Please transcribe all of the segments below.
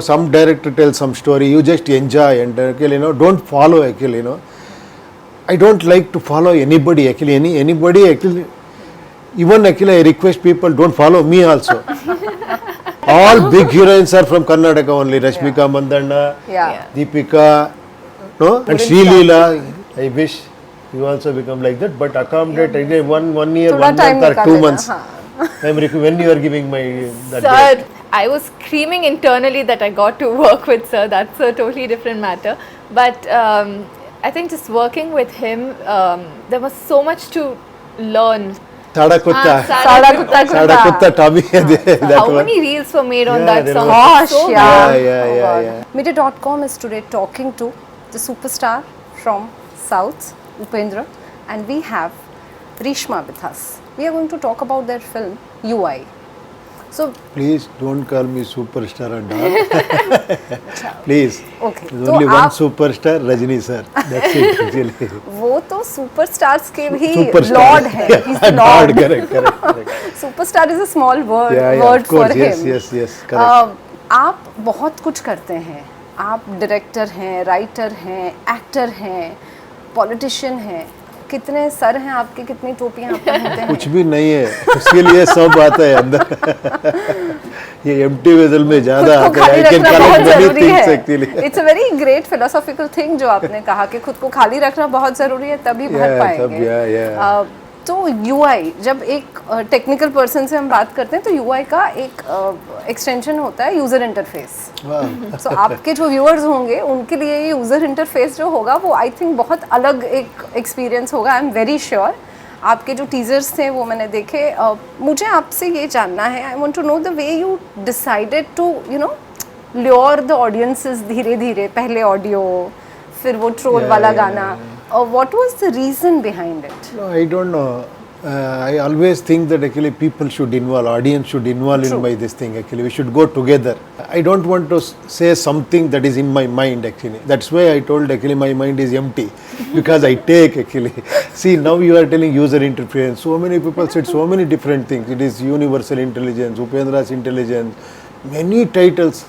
Some director tells some story, you just enjoy and actually, don't follow actually, I don't like to follow anybody actually, anybody actually. Even actually I request people don't follow me also. All big heroines are from Karnataka only. Rashmika Mandanna, Deepika, no? And Sri Leela. I wish you also become like that, but accommodate again 1 year, 1 month or 2 months. When you are giving my that Sir, date. I was screaming internally that I got to work with Sir. That's a totally different matter. But I think just working with him, there was so much to learn. Sada Kutta. Sada Kutta Tommy. How many reels were made on that song? Gosh, So Yeah. Midday.com is today talking to the superstar from South, Upendra, and we have Reeshma with us. We are going to talk about their film UI. So Please don't call me superstar and all. Please. Okay. There's only one superstar, Rajini sir. That's it actually. वो तो superstars के भी Superstar. lord है. He's the lord. Correct. Superstar is a small word Of for course, him. yes, correct. आप बहुत कुछ करते हैं. आप डायरेक्टर हैं, राइटर हैं, एक्टर हैं, पॉलिटिशियन हैं. कितने सर हैं आपके, कितनी टोपियां आप पहनते हैं? कुछ भी नहीं है, उसके लिए सब आता है अंदर. ये एम्प्टी वेसल में ज्यादा आता है. I can collect many things actually. It's a very great philosophical thing जो आपने कहा कि खुद को खाली रखना बहुत जरूरी है, तभी भर पाएंगे. तो UI, जब एक टेक्निकल पर्सन से हम बात करते हैं तो UI का एक एक्सटेंशन होता है यूजर इंटरफेस. सो आपके जो व्यूअर्स होंगे उनके लिए ये यूजर इंटरफेस जो होगा वो आई थिंक बहुत अलग एक एक्सपीरियंस होगा. I am very sure. आपके जो टीजर्स थे वो मैंने देखे. मुझे आपसे ये जानना है, I want to know the way you decided to lure the audiences धीरे धीरे. पहले ऑडियो, फिर वो ट्रोल वाला गाना. What was the reason behind it? No, I don't know. I always think that actually people should involve, audience should involve in my this thing actually. We should go together. I don't want to say something that is in my mind actually. That's why I told actually my mind is empty because I take actually. See, now you are telling user interface. So many people said so many different things. It is universal intelligence, Upendra's intelligence, many titles.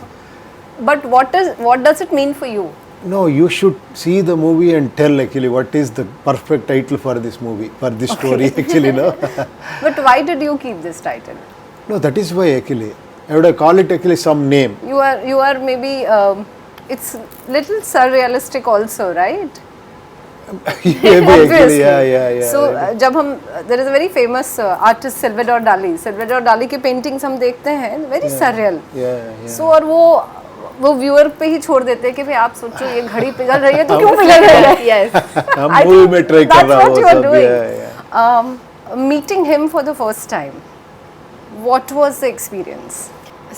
But what does it mean for you? No, you should see the movie and tell actually what is the perfect title for this movie, for this story actually, no? But why did you keep this title? No, that is why actually. I would have called it actually some name. You are maybe, it's little surrealistic also, right? Maybe actually, yeah. So, जब हम, there is a very famous artist Salvador Dali. Salvador Dali की paintings हम देखते हैं, very surreal. Yeah. So, और वो viewer पे ही छोड़ देते हैं कि भाई आप सोचो ये घड़ी पिघल रही है तो क्यों पिघल रही है? Yes. हम मूवी में ट्राई कर रहा हूँ सब. Meeting him for the first time, what was the experience?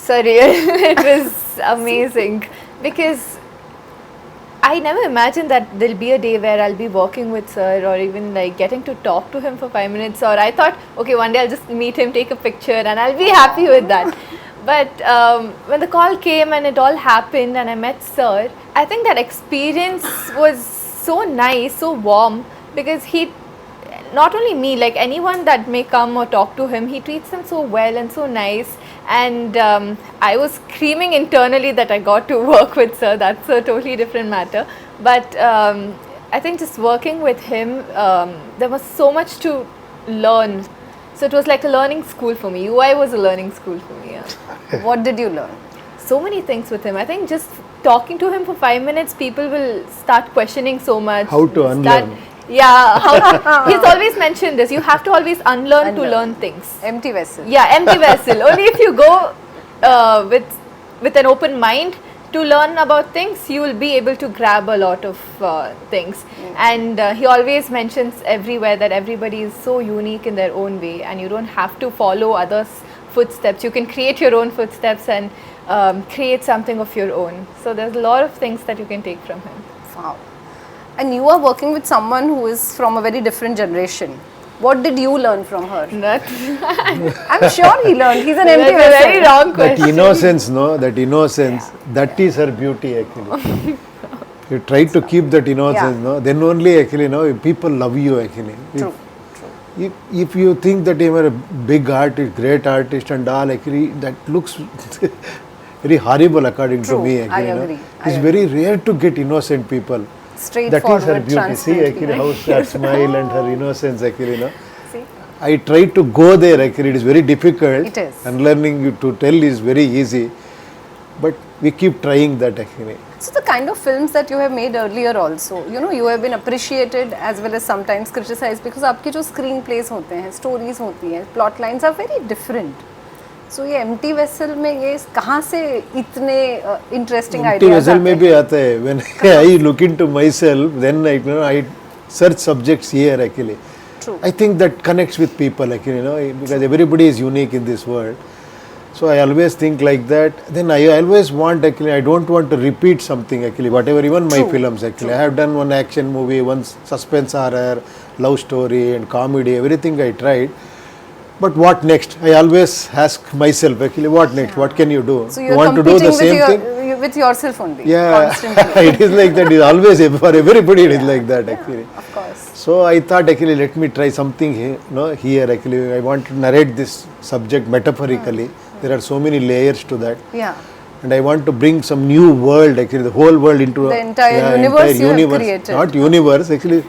Surreal. It was amazing because I never imagined that there'll be a day where I'll be working with Sir or even like getting to talk to him for 5 minutes. Or I thought, okay, one day I'll just meet him, take a picture, and I'll be happy with that. But when the call came and it all happened and I met Sir, I think that experience was so nice, so warm, because he, not only me, like anyone that may come or talk to him, he treats them so well and so nice. And I was screaming internally that I got to work with Sir. That's a totally different matter. But I think just working with him, there was so much to learn. So it was like a learning school for me. UI was a learning school for me. Yeah. What did you learn? So many things with him. I think just talking to him for 5 minutes, people will start questioning so much. How to unlearn. He's always mentioned this. You have to always unlearn to learn things. Empty vessel. Yeah, empty vessel. Only if you go with an open mind to learn about things, you will be able to grab a lot of things. And he always mentions everywhere that everybody is so unique in their own way and you don't have to follow others' footsteps. You can create your own footsteps and create something of your own. So there's a lot of things that you can take from him. Wow. And you are working with someone who is from a very different generation. What did you learn from her? I'm sure he learned. He's an empty vessel. That's a very wrong question. That innocence, no? That innocence, that is her beauty actually. You try to keep that innocence, no? Then only actually, no, people love you actually. True. If you think that you are a big artist, great artist and all, actually that looks very horrible according True, to me. I Actually, agree. It's very rare to get innocent people. That is Straightforward, her beauty. See, transparent. actually, how her smile and her innocence, actually, See? I try to go there, actually, it is very difficult. It is. And learning to tell is very easy. But we keep trying that, actually. So the kind of films that you have made earlier also, you have been appreciated as well as sometimes criticized because आपके जो screenplays होते हैं, stories होती हैं, plot lines are very different. So ये empty vessel में ये कहाँ से इतने interesting Empty ideas vessel आते में हैं? भी आता है. When I look into myself, then I search subjects here, actually. True. I think that connects with people, actually, because everybody is unique in this world. So I always think like that. Then I always want, actually, I don't want to repeat something, actually, whatever, even my True. films, actually. I have done one action movie, one suspense horror, love story and comedy, everything I tried. But what next? I always ask myself, actually, what next? What can you do? So You you're want to do competing the same thing? with yourself only. Yeah, Constantly. it is like that. It is always, for everybody, it is like that, actually. Of course. So I thought, actually, let me try something here, actually. I want to narrate this subject metaphorically. There are so many layers to that. Yeah. And I want to bring some new world, actually, the whole world into The entire universe you have created. Not universe, actually,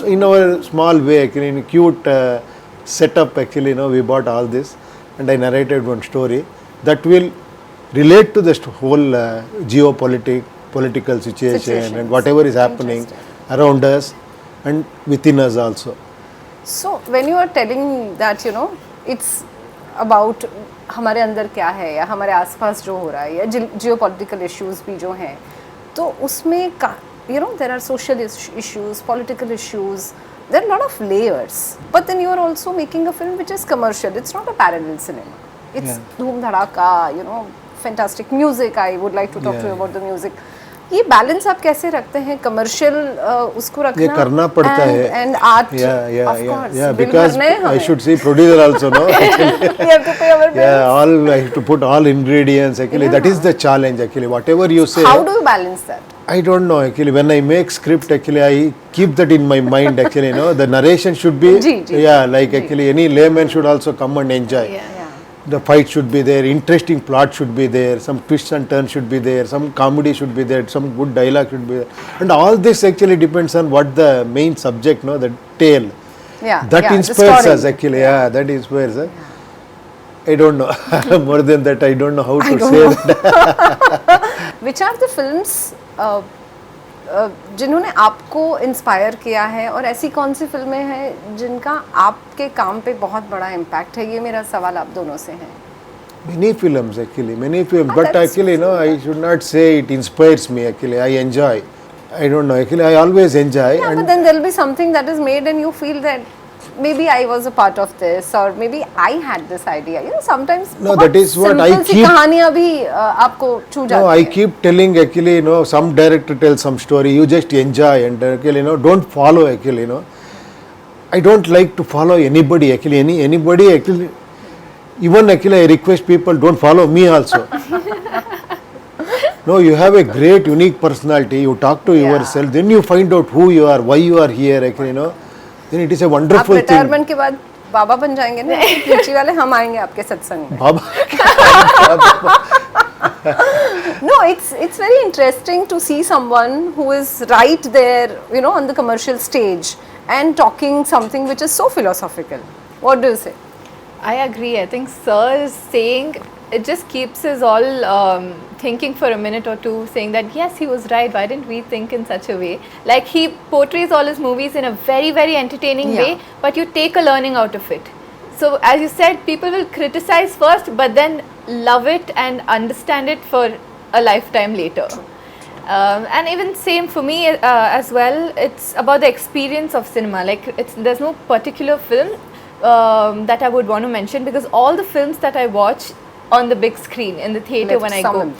in our small way, actually, in a cute setup, actually, we bought all this. And I narrated one story that will relate to the whole political situation and whatever is happening around us and within us also. So when you are telling that, it's about हमारे अंदर क्या है या हमारे आसपास जो हो रहा है या जियोपॉलिटिकल इश्यूज भी जो हैं, तो उसमें there are social issues, political issues, there are a lot of layers. But then you are also making a film which is commercial. It's not a parallel cinema. It's dhoom dhadaka, fantastic music. I would like to talk to you about the music. ये balance आप कैसे रखते हैं? Commercial उसको रखना ये करना पड़ता है and art of course because I should see producer also know all I have to put all ingredients, actually. That is the challenge, actually, whatever you say. How do you balance that? I don't know, actually. When I make script, actually, I keep that in my mind, actually. The narration should be actually any layman should also come and enjoy. The fight should be there, interesting plot should be there, some twists and turns should be there, some comedy should be there, some good dialogue should be there. And all this actually depends on what the main subject, the tale. That inspires us, actually. That inspires us. I don't know. More than that, I don't know how to say that. Which are the films जिन्होंने आपको inspire किया है और ऐसी कौन सी फिल्में हैं जिनका आपके काम पे बहुत बड़ा इम्पैक्ट है? ये मेरा सवाल आप दोनों से है. Many films, actually, many films. But actually, I should not say it inspires me, actually. I enjoy. I don't know, actually, I always enjoy. Yeah, but then there will be something that is made and you feel that maybe I was a part of this or maybe I had this idea. Sometimes that is what I keep. कहानियाँ भी आपको छू जाती हैं. No, I keep telling, actually, some director tells some story, you just enjoy and, actually, don't follow, actually, I don't like to follow anybody, actually, anybody, actually. Even, actually, I request people don't follow me also. No, you have a great, unique personality. You talk to yourself, then you find out who you are, why you are here, actually, then it is a wonderful thing. आप retirement के बाद बाबा बन जाएंगे ना, पीछे वाले हम आएंगे आपके सत्संग में. बाबा. No, it's very interesting to see someone who is right there, on the commercial stage and talking something which is so philosophical. What do you say? I agree. I think Sir is saying, it just keeps us all thinking for a minute or two, saying that yes, he was right, why didn't we think in such a way? Like, he portrays all his movies in a very, very entertaining way, but you take a learning out of it. So as you said, people will criticize first, but then love it and understand it for a lifetime later. And even same for me as well, it's about the experience of cinema. Like, there's no particular film that I would want to mention, because all the films that I watch on the big screen in the theater when I go,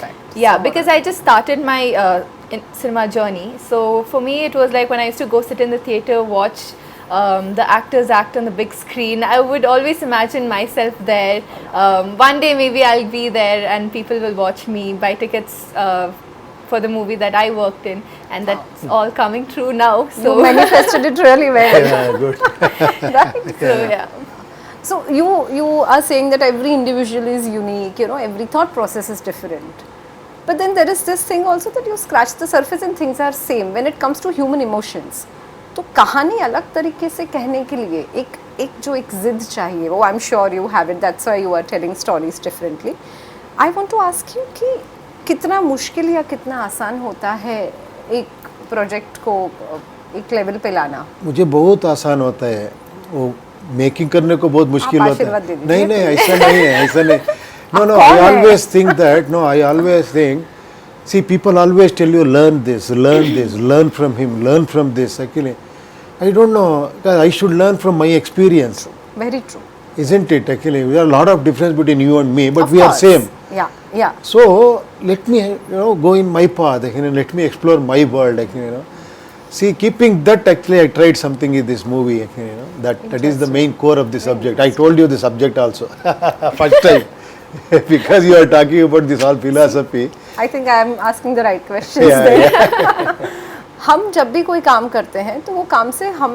because I just started my cinema journey. So for me, it was like when I used to go sit in the theater, watch the actors act on the big screen. I would always imagine myself there. One day maybe I'll be there and people will watch me, buy tickets for the movie that I worked in, and that's all coming true now. So you manifested it really well. Yeah, good. Right? So So you are saying that every individual is unique, every thought process is different. But then there is this thing also that you scratch the surface and things are same when it comes to human emotions. तो कहानी अलग तरीके से कहने के लिए एक जिद चाहिए, वो I'm sure you have it, that's why you are telling stories differently. I want to ask you कि कितना मुश्किल या कितना आसान होता है एक प्रोजेक्ट को एक लेवल पे लाना? मुझे बहुत आसान होता है, वो मेकिंग करने को बहुत मुश्किल होता है. नहीं ऐसा नहीं है, ऐसा नहीं. No, I always think that. No, I always think. See, people always tell you learn this, learn from him, learn from this. Actually, I don't know. I should learn from my experience. Very true. Isn't it? Actually, there are a lot of difference between you and me, but of we course. are same. Yeah. So let me, go in my path. Actually, let me explore my world. Actually, See, keeping that, actually, I tried something in this movie. Actually, that is the main core of the subject. I told you the subject also first time. Because you are talking about this all philosophy. I think I am asking the right questions there. हम जब भी कोई काम करते हैं तो वो काम से हम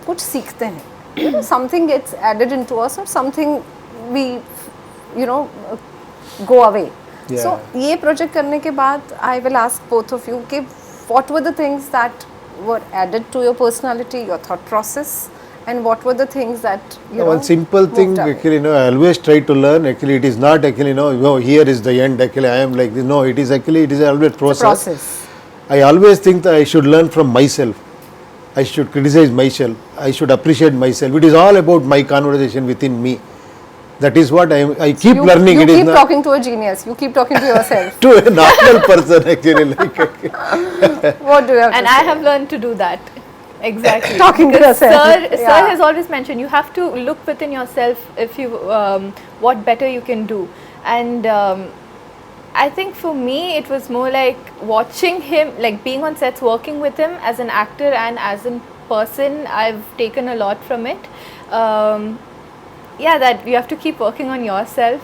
कुछ सीखते हैं. Something gets added into us or something we go away. Yeah. So ये प्रोजेक्ट करने के बाद I will ask both of you कि what were the things that were added to your personality, your thought process, and what were the things that one simple thing actually, I always try to learn. Actually, it is not actually, here is the end. Actually, I am like this. No, it is always process. I always think that I should learn from myself. I should criticize myself. I should appreciate myself. It is all about my conversation within me. That is what I keep learning. You keep talking to a genius. You keep talking to yourself. To a normal person, actually. What do you have and to I say? have learned to do that. Exactly. Talking to yourself. Sir has always mentioned you have to look within yourself if you what better you can do. And I think for me it was more like watching him, like being on sets, working with him as an actor and as a person. I've taken a lot from it. That you have to keep working on yourself.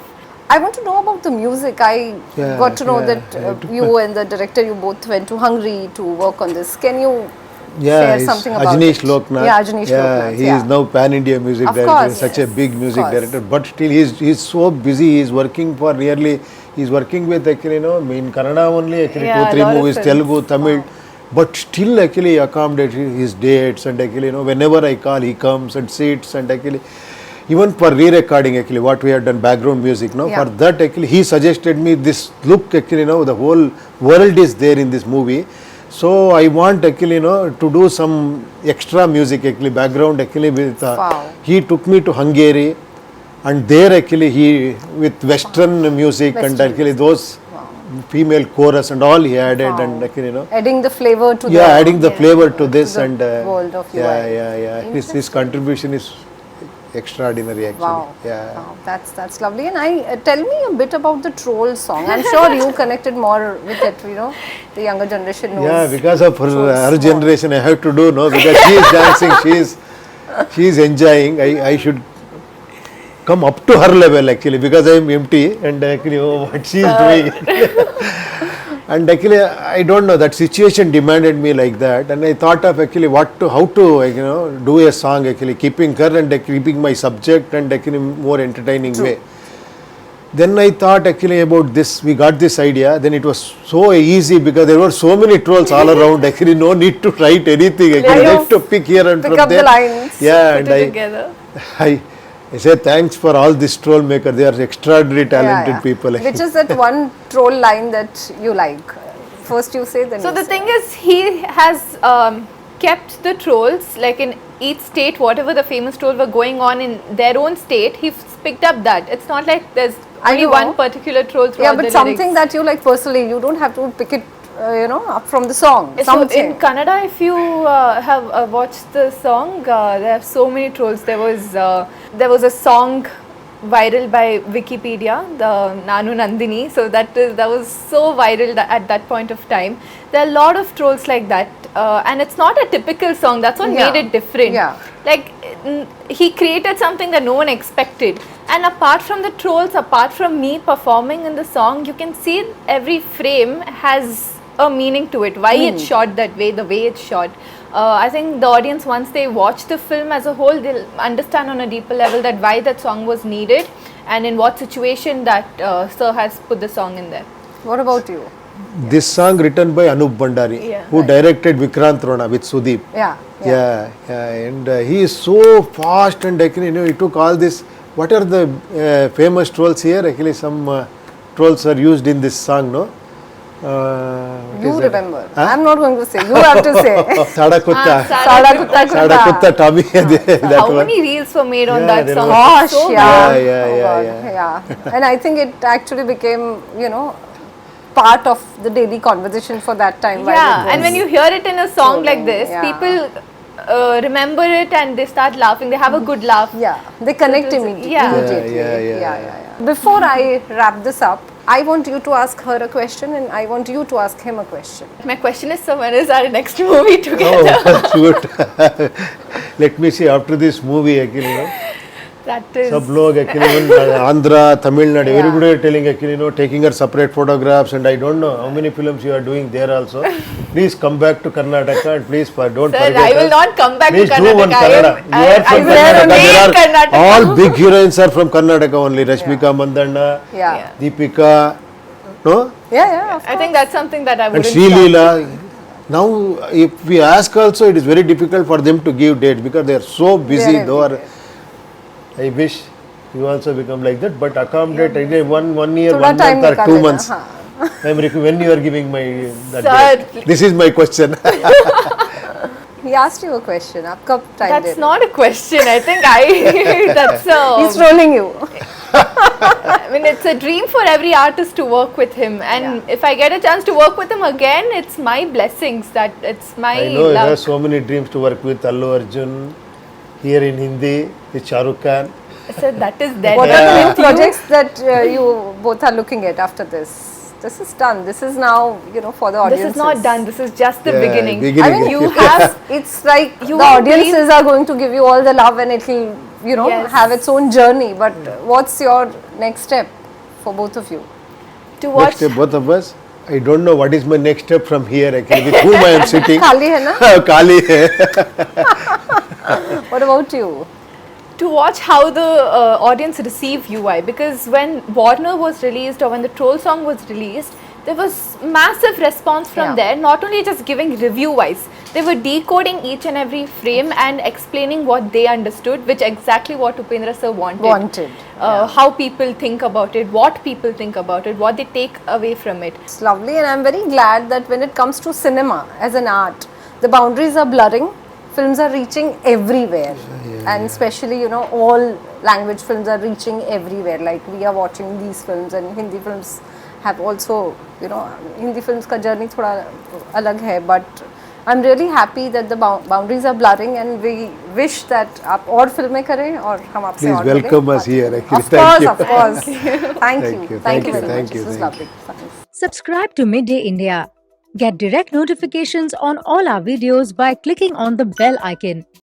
I want to know about the music. I got to know that you and the director, you both went to Hungary to work on this. Can you share something about Ajneesh it? Loknath. Ajneesh Loknath. He is now pan-India music Of director, course, such a big music of course. director. But still, he's so busy. He's working with actually, in Kannada only, actually, 2-3 movies, Telugu, Tamil. But still, actually, accommodates his dates, and actually, whenever I call, he comes and sits, and actually, even for re-recording, actually, what we have done, background music, for that, actually, he suggested me this look, actually, the whole world is there in this movie. So I want actually, to do some extra music, actually, background, actually, with, he took me to Hungary, and there actually he, with Western music, and actually those female chorus and all he added, and actually, adding the flavor to adding the flavor to this, the and world of UI. His contribution is extraordinary, actually. Wow, that's lovely. And tell me a bit about the Troll song. I'm sure you connected more with it, the younger generation knows. Yeah, because of her generation I have to do, because she is dancing, she is enjoying. I should come up to her level, actually, because I am empty, and actually what she is doing. And actually, I don't know, that situation demanded me like that, and I thought of actually how to do a song, actually keeping her and keeping my subject, and actually more entertaining way. Then I thought actually about this, we got this idea, then it was so easy because there were so many trolls all around, actually no need to write anything, actually just to pick here and pick from up there. The lines. Put it together. I say thanks for all this troll maker. They are extraordinary talented people. Which is that one troll line that you like? First you say, then So you the say. thing is, he has kept the trolls, like in each state, whatever the famous trolls were going on in their own state, he's picked up that. It's not like there's only one particular troll throughout but the something lyrics. that you like personally, you don't have to pick it, up from the song. So in Kannada, if you have watched the song, there are so many trolls. There was a song viral by Wikipedia, the Nanu Nandini. So that was so viral at that point of time. There are a lot of trolls like that, and it's not a typical song. That's what made it different. Like he created something that no one expected. And apart from the trolls, apart from me performing in the song, you can see every frame has a meaning to it, why it's shot that way, the way it's shot. I think the audience, once they watch the film as a whole, they'll understand on a deeper level that why that song was needed and in what situation that Sir has put the song in there. What about you? This song written by Anup Bandari, who directed Vikrant Rona with Sudeep. Yeah. And he is so fast and actually, he took all this. What are the famous trolls here? Actually, some trolls are used in this song, no? You remember. Huh? I'm not going to say. You have to say. Sada Kutta. Sada Kutta, Tommy. How many reels were made on that song? Gosh, so yeah. And I think it actually became, part of the daily conversation for that time. Yeah, and when you hear it in a song like this, people remember it and they start laughing. They have a good laugh. Yeah, they connect immediately. Yeah. Before I wrap this up, I want you to ask her a question and I want you to ask him a question. My question is, so when is our next movie together? Oh, shoot. Let me see, after this movie, actually, that is... Sab log actually, even Andhra, Tamil Nadu, everybody are telling actually, taking her separate photographs, and I don't know how many films you are doing there also. Please come back to Karnataka and please don't forget I will not come back please to Karnataka. Do one Kannada. You are from Karnataka. All big heroines are from Karnataka only. Rashmika Mandanna, Deepika, no? Yeah, I think that's something that I wouldn't and Sri Leela. Now, if we ask also, it is very difficult for them to give dates because they are so busy. I wish you also become like that, but accommodate again 1 year, 1 month or 2 months. When you are giving my date. This is my question. He asked you a question. That's not a question. I think he's trolling you. I mean, it's a dream for every artist to work with him, and if I get a chance to work with him again, it's my blessings. That it's my I know love. There are so many dreams to work with Allu Arjun. Here in Hindi, with Shah Rukh Khan. So that is dead. What are the new projects that you both are looking at after this? This is done. This is now, for the audiences. This is not done. This is just the beginning. I mean, you have. It's like the audiences are going to give you all the love, and it will, have its own journey. But what's your next step for both of you? To watch. Next step, both of us. I don't know what is my next step from here. Actually, with whom I am sitting. Kali hai na? Kali hai. What about you? To watch how the audience receive UI, because when Warner was released or when the Troll song was released, there was massive response from there. Not only just giving review wise, they were decoding each and every frame and explaining what they understood, which exactly what Upendra sir wanted. How people think about it, what people think about it, what they take away from it. It's lovely, and I'm very glad that when it comes to cinema as an art, the boundaries are blurring. Films are reaching everywhere, and especially all language films are reaching everywhere. Like we are watching these films, and Hindi films have also Hindi films ka journey thoda alag hai, but I'm really happy that the boundaries are blurring, and we wish that aap aur filmein kare aur hum aapse Please welcome us here. Actually. Of course. Thank you very much. This was lovely. Thanks. Subscribe to Midday India. Get direct notifications on all our videos by clicking on the bell icon.